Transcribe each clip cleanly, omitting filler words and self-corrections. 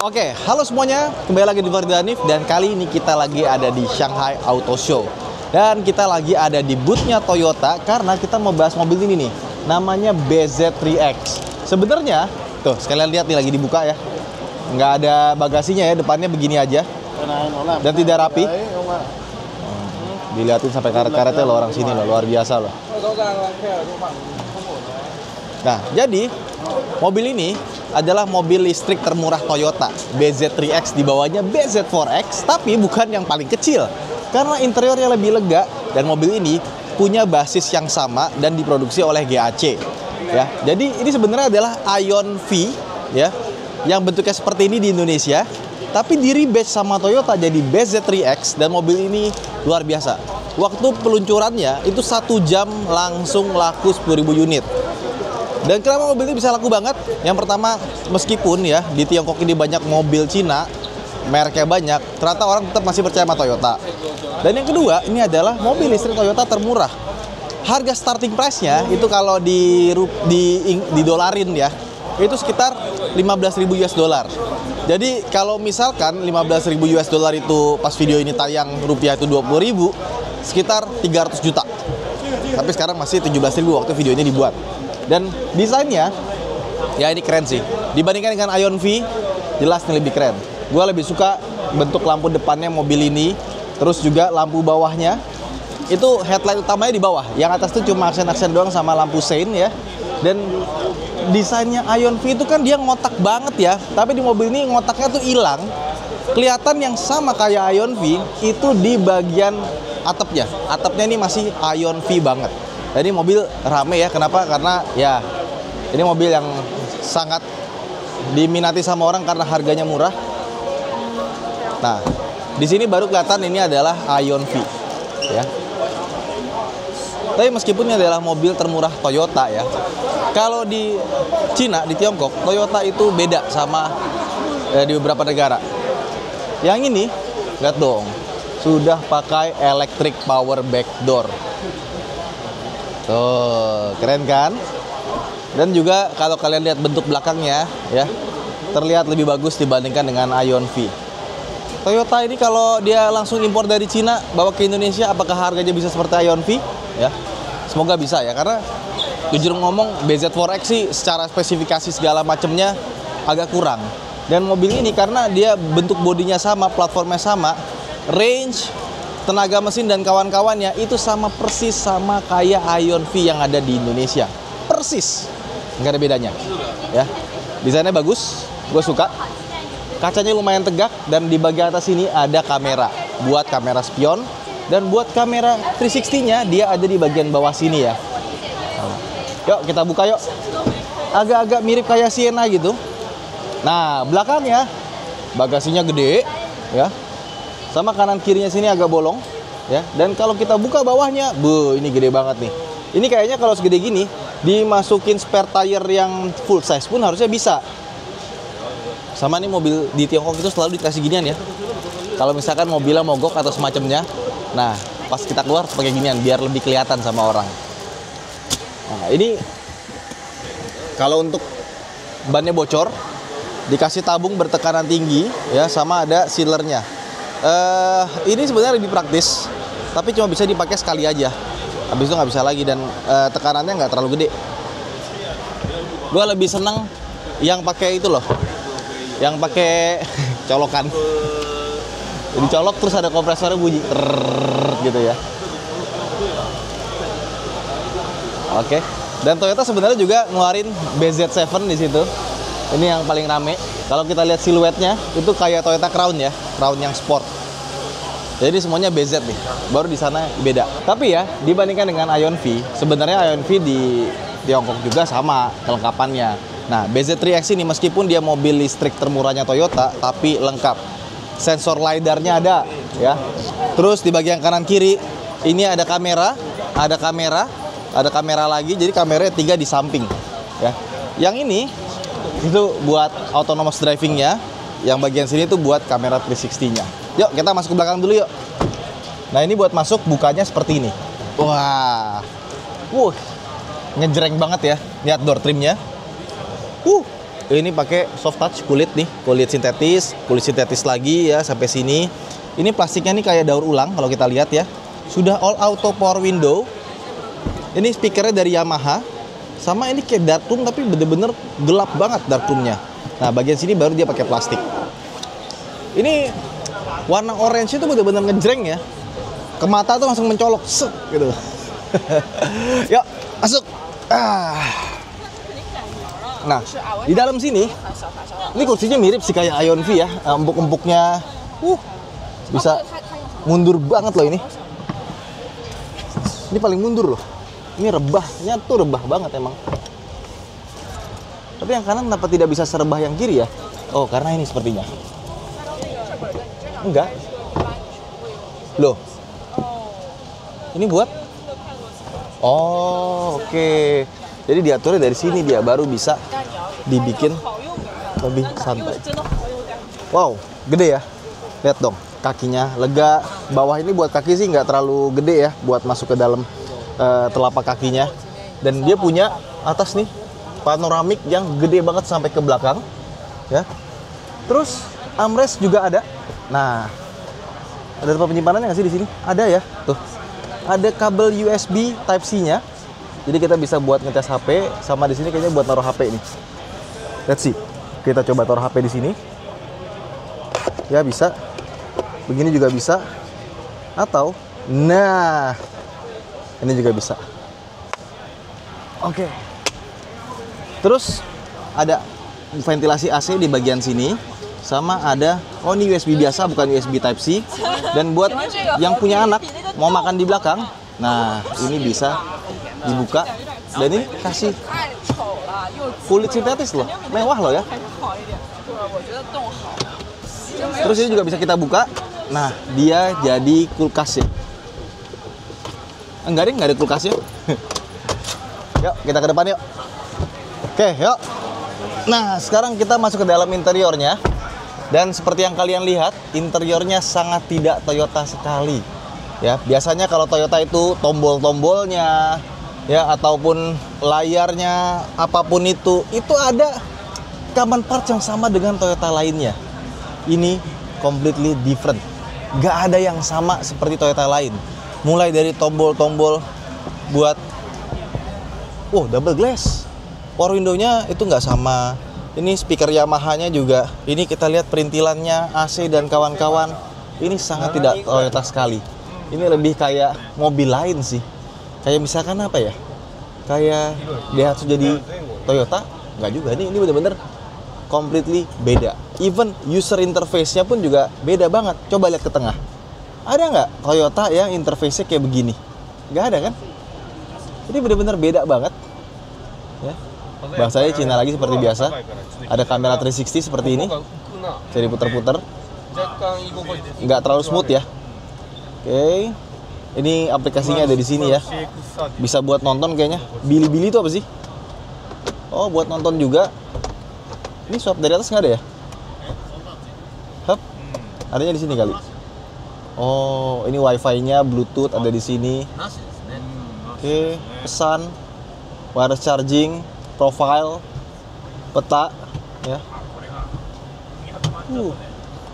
Oke, halo semuanya, kembali lagi di Fardanif dan kali ini kita lagi ada di Shanghai Auto Show. Dan kita lagi ada di boothnya Toyota karena kita mau bahas mobil ini nih, namanya BZ3X. Sebenarnya, tuh sekalian lihat nih lagi dibuka ya, nggak ada bagasinya ya, depannya begini aja dan tidak rapi. Dilihatin sampai karet-karetnya loh orang sini loh, luar biasa loh. Nah, jadi mobil ini adalah mobil listrik termurah Toyota, BZ3X, di bawahnya BZ4X, tapi bukan yang paling kecil karena interiornya lebih lega dan mobil ini punya basis yang sama dan diproduksi oleh GAC. Ya, jadi ini sebenarnya adalah Aion V ya, yang bentuknya seperti ini di Indonesia, tapi di rebadge sama Toyota jadi BZ3X dan mobil ini luar biasa. Waktu peluncurannya itu 1 jam langsung laku 10.000 unit. Dan kenapa mobil ini bisa laku banget? Yang pertama, meskipun ya di Tiongkok ini banyak mobil Cina, mereknya banyak, ternyata orang tetap masih percaya sama Toyota. Dan yang kedua, ini adalah mobil listrik Toyota termurah. Harga starting price-nya itu kalau di dolarin ya, itu sekitar 15.000 US dollar. Jadi kalau misalkan 15.000 US dollar itu pas video ini tayang rupiah itu 20.000, sekitar 300 juta. Tapi sekarang masih 17.000 waktu video ini dibuat. Dan desainnya, ya ini keren sih. Dibandingkan dengan Aion V, jelas ini lebih keren. Gue lebih suka bentuk lampu depannya mobil ini. Terus juga lampu bawahnya, itu headlight utamanya di bawah. Yang atas itu cuma aksen-aksen doang sama lampu sein ya. Dan desainnya Aion V itu kan dia ngotak banget ya. Tapi di mobil ini ngotaknya tuh hilang. Kelihatan yang sama kayak Aion V, itu di bagian atapnya. Atapnya ini masih Aion V banget. Jadi mobil rame ya, kenapa? Karena ya ini mobil yang sangat diminati sama orang karena harganya murah. Nah, di sini baru kelihatan ini adalah Aion V ya. Tapi meskipun ini adalah mobil termurah Toyota ya, kalau di Cina, di Tiongkok, Toyota itu beda sama di beberapa negara. Yang ini, lihat dong, sudah pakai electric power back door. Tuh, keren kan? Dan juga kalau kalian lihat bentuk belakangnya ya, terlihat lebih bagus dibandingkan dengan Aion V. Toyota ini kalau dia langsung impor dari Cina bawa ke Indonesia, apakah harganya bisa seperti Aion V? Ya, semoga bisa ya, karena jujur ngomong BZ4X sih secara spesifikasi segala macamnya agak kurang. Dan mobil ini karena dia bentuk bodinya sama, platformnya sama, range, tenaga mesin dan kawan-kawannya itu sama persis sama kayak Aion V yang ada di Indonesia. Persis, nggak ada bedanya. Ya, desainnya bagus, gue suka. Kacanya lumayan tegak dan di bagian atas ini ada kamera, buat kamera spion dan buat kamera 360-nya dia ada di bagian bawah sini ya. Yuk kita buka yuk. Agak-agak mirip kayak Sienna gitu. Nah belakangnya bagasinya gede ya. Sama kanan kirinya sini agak bolong ya. Dan kalau kita buka bawahnya, ini gede banget nih. Ini kayaknya kalau segede gini dimasukin spare tire yang full size pun harusnya bisa. Sama nih mobil di Tiongkok itu selalu dikasih ginian ya. Kalau misalkan mobilnya mogok atau semacamnya, nah pas kita keluar pakai ginian biar lebih kelihatan sama orang. Nah ini kalau untuk bannya bocor, dikasih tabung bertekanan tinggi ya, sama ada sealernya. Ini sebenarnya lebih praktis, tapi cuma bisa dipakai sekali aja. Habis itu nggak bisa lagi dan tekanannya nggak terlalu gede. Gue lebih seneng yang pakai itu loh, yang pakai colokan. Jadi colok terus ada kompresornya bunyi gitu ya. Oke. Dan Toyota sebenarnya juga ngeluarin BZ7 di situ. Ini yang paling rame. Kalau kita lihat siluetnya itu kayak Toyota Crown ya, Crown yang sport. Jadi semuanya BZ nih. Baru di sana beda. Tapi ya dibandingkan dengan Aion V, sebenarnya Aion V di Tiongkok juga sama kelengkapannya. Nah, BZ3X ini meskipun dia mobil listrik termurahnya Toyota, tapi lengkap. Sensor LiDAR-nya ada ya. Terus di bagian kanan kiri ini ada kamera, ada kamera lagi. Jadi kameranya 3 di samping ya. Yang ini itu buat autonomous driving-nya, yang bagian sini itu buat kamera 360-nya. Yuk kita masuk ke belakang dulu yuk. Nah ini buat masuk bukanya seperti ini. Wah, ngejreng banget ya. Lihat door trimnya. Ini pakai soft touch kulit nih, kulit sintetis lagi ya sampai sini. Ini plastiknya nih kayak daur ulang kalau kita lihat ya. Sudah all auto power window. Ini speakernya dari Yamaha. Sama ini kayak dark room tapi bener-bener gelap banget dark roomnya. Nah bagian sini baru dia pakai plastik. Ini warna orange itu bener-bener ngejreng ya. Ke mata tuh langsung mencolok, set gitu. Yuk masuk. Nah, di dalam sini, ini kursinya mirip sih kayak Ion V ya, empuk-empuknya, bisa mundur banget loh ini. Ini paling mundur loh. Ini rebahnya tuh rebah banget emang. Tapi yang kanan kenapa tidak bisa serebah yang kiri ya? Oh, karena ini sepertinya. Enggak. Loh. Ini buat? Oh, oke. Jadi diaturnya dari sini dia baru bisa dibikin lebih santai. Wow, gede ya. Lihat dong, kakinya lega. Bawah ini buat kaki sih nggak terlalu gede ya, buat masuk ke dalam telapak kakinya. Dan dia punya atas nih panoramik yang gede banget sampai ke belakang, ya. Terus armrest juga ada. Nah, ada tempat penyimpanannya nggak sih di sini? Ada ya, tuh. Ada kabel USB Type-C-nya. Jadi kita bisa buat ngecas HP, sama di sini kayaknya buat naruh HP nih. Let's see. Kita coba taruh HP di sini. Ya bisa. Begini juga bisa. Atau, nah, ini juga bisa. Oke. Terus ada ventilasi AC di bagian sini, sama ada, oh ini USB biasa bukan USB Type-C. Dan buat yang punya anak mau makan di belakang, nah ini bisa dibuka dan ini kasih kulit sintetis loh, mewah loh ya. Terus ini juga bisa kita buka. Nah dia jadi kulkas ya. Enggak deh, nggak ada kulkasnya. Yuk kita ke depan yuk. Oke yuk. Nah sekarang kita masuk ke dalam interiornya. Dan seperti yang kalian lihat, interiornya sangat tidak Toyota sekali. Ya, biasanya kalau Toyota itu tombol-tombolnya, ya ataupun layarnya, apapun itu ada common parts yang sama dengan Toyota lainnya. Ini completely different. Gak ada yang sama seperti Toyota lain. Mulai dari tombol-tombol buat, double glass. Power window-nya itu nggak sama. Ini speaker Yamaha-nya juga. Ini kita lihat perintilannya, AC dan kawan-kawan. Ini sangat tidak Toyota sekali. Ini lebih kayak mobil lain sih. Kayak misalkan apa ya? Kayak Daihatsu jadi Toyota? Nggak juga. Ini bener-bener completely beda. Even user interface-nya pun juga beda banget. Coba lihat ke tengah. Ada nggak Toyota yang interface-nya kayak begini? Nggak ada kan? Ini bener-bener beda banget. Ya. Bahasanya Cina lagi seperti biasa. Ada kamera 360 seperti ini. Jadi puter-puter. Nggak terlalu smooth ya. Oke. Ini aplikasinya ada di sini ya. Bisa buat nonton kayaknya. Bilibili itu apa sih? Oh, buat nonton juga. Ini swap dari atas nggak ada ya? Hup. Adanya di sini kali. Oh, ini wifi-nya, Bluetooth ada di sini. Oke, pesan, wireless charging, profile, peta, ya.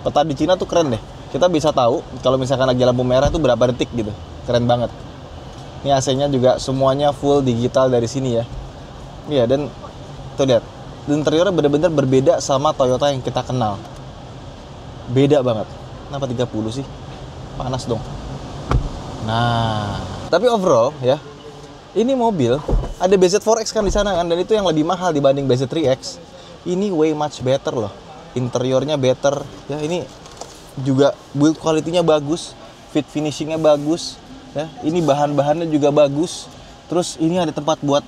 Peta di Cina tuh keren deh. Kita bisa tahu kalau misalkan lagi lampu merah tuh berapa detik gitu. Keren banget. Ini AC-nya juga semuanya full digital dari sini ya. Iya, dan tuh lihat. Interiornya benar-benar berbeda sama Toyota yang kita kenal. Beda banget. Kenapa 30 sih? Panas dong. Nah, tapi overall ya, ini mobil ada BZ4X kan di sana kan, dan itu yang lebih mahal dibanding BZ3X. Ini way much better loh. Interiornya better ya, ini juga build quality-nya bagus, fit finishing-nya bagus ya. Ini bahan-bahannya juga bagus. Terus ini ada tempat buat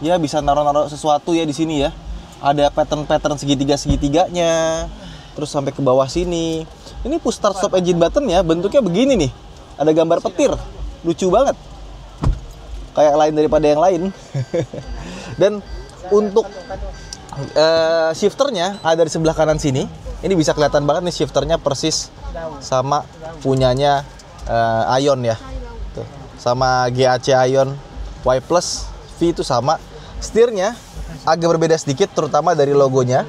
ya bisa naruh-naruh sesuatu ya di sini ya. Ada pattern-pattern segitiga-segitiganya. Terus sampai ke bawah sini. Ini push start stop engine button ya, bentuknya begini nih. Ada gambar petir. Lucu banget. Kayak lain daripada yang lain. Dan untuk shifternya ada di sebelah kanan sini. Ini bisa kelihatan banget nih, shifternya persis sama punyanya Ion ya. Tuh, sama GAC Ion Y Plus V itu sama. Setirnya agak berbeda sedikit, terutama dari logonya.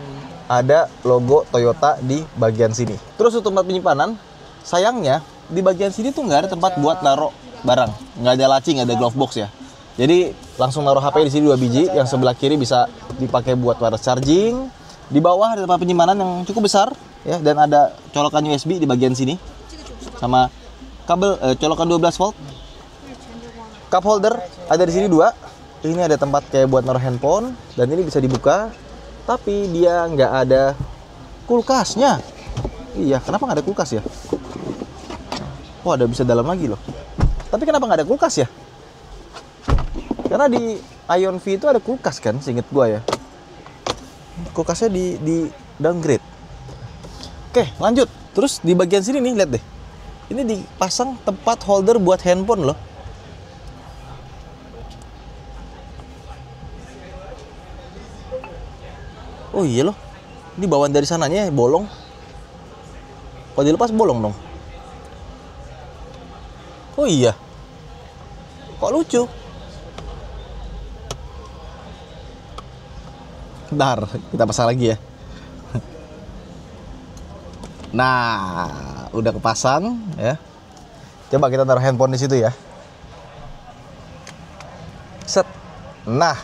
Ada logo Toyota di bagian sini. Terus untuk tempat penyimpanan, sayangnya di bagian sini tuh nggak ada tempat buat naruh barang. Nggak ada laci, nggak ada glove box ya. Jadi langsung naruh HP di sini 2 biji. Yang sebelah kiri bisa dipakai buat wireless charging. Di bawah ada tempat penyimpanan yang cukup besar ya, dan ada colokan USB di bagian sini sama kabel colokan 12 volt. Cup holder ada di sini 2. Ini ada tempat kayak buat naruh handphone, dan ini bisa dibuka. Tapi dia nggak ada kulkasnya. Iya, kenapa nggak ada kulkas ya? Wah, ada bisa dalam lagi loh. Tapi kenapa nggak ada kulkas ya? Karena di Ion V itu ada kulkas kan, seinget gua ya. Kulkasnya di downgrade. Oke, lanjut. Terus di bagian sini nih, lihat deh. Ini dipasang tempat holder buat handphone loh. Oh iya loh, ini bawaan dari sananya bolong. Kalau dilepas bolong dong. Oh iya, kok lucu. Bentar, kita pasang lagi ya. Nah, udah kepasang ya. Coba kita taruh handphone di situ ya. Set. Nah,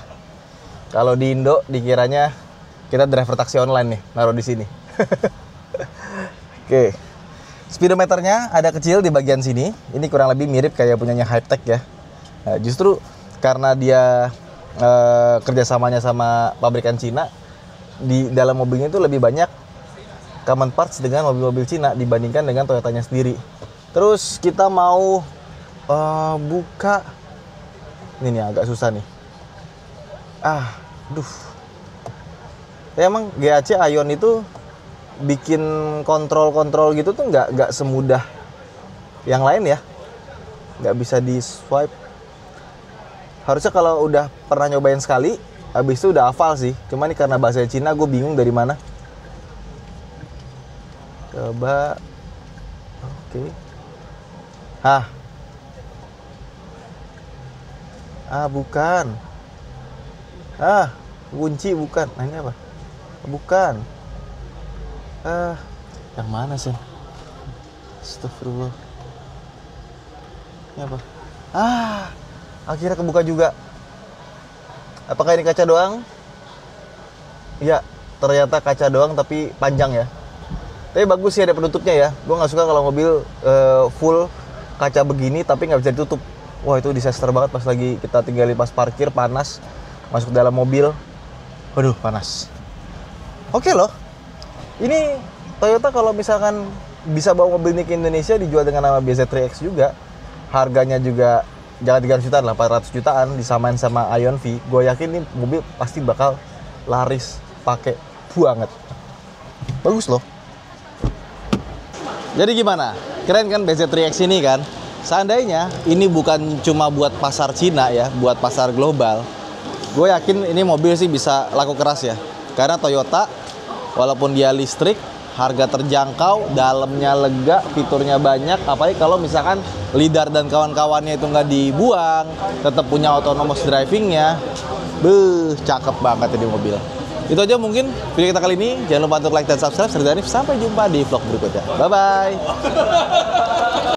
kalau di Indo dikiranya kita driver taksi online nih, naruh di sini. Oke. Speedometernya ada kecil di bagian sini. Ini kurang lebih mirip kayak punyanya Hypertech ya. Nah, justru karena dia kerjasamanya sama pabrikan Cina, di dalam mobilnya itu lebih banyak common parts dengan mobil-mobil Cina dibandingkan dengan Toyotanya sendiri. Terus kita mau buka. Ini nih agak susah nih. Emang GAC Ion itu bikin kontrol gitu tuh nggak semudah yang lain ya. Nggak bisa di swipe. Harusnya kalau udah pernah nyobain sekali, habis itu udah hafal sih. Cuma ini karena bahasa Cina, gue bingung dari mana. Coba. Oke. Bukan. Kunci bukan. Nah, ini apa? Bukan. Yang mana sih? Astagfirullah. Ini apa? Akhirnya kebuka juga. Apakah ini kaca doang? Iya, ternyata kaca doang tapi panjang ya. Tapi bagus sih ada penutupnya ya. Gue nggak suka kalau mobil full kaca begini tapi nggak bisa ditutup. Wah, itu disaster banget pas lagi kita tinggalin pas parkir, panas. Masuk dalam mobil. Waduh, panas. Oke loh. Ini Toyota kalau misalkan bisa bawa mobil ini ke Indonesia, dijual dengan nama BZ3X juga. Harganya juga jangan 300 jutaan lah, 400 jutaan disamain sama Ion V. Gue yakin ini mobil pasti bakal laris pakai banget. Bagus loh. Jadi gimana? Keren kan BZ3X ini kan? Seandainya ini bukan cuma buat pasar Cina ya, buat pasar global, gue yakin ini mobil sih bisa laku keras ya. Karena Toyota, walaupun dia listrik, harga terjangkau, dalamnya lega, fiturnya banyak. Apalagi kalau misalkan lidar dan kawan-kawannya itu nggak dibuang, tetap punya autonomous drivingnya. Cakep banget ini mobil. Itu aja mungkin video kita kali ini. Jangan lupa untuk like dan subscribe. Saya Danif, sampai jumpa di vlog berikutnya. Bye-bye.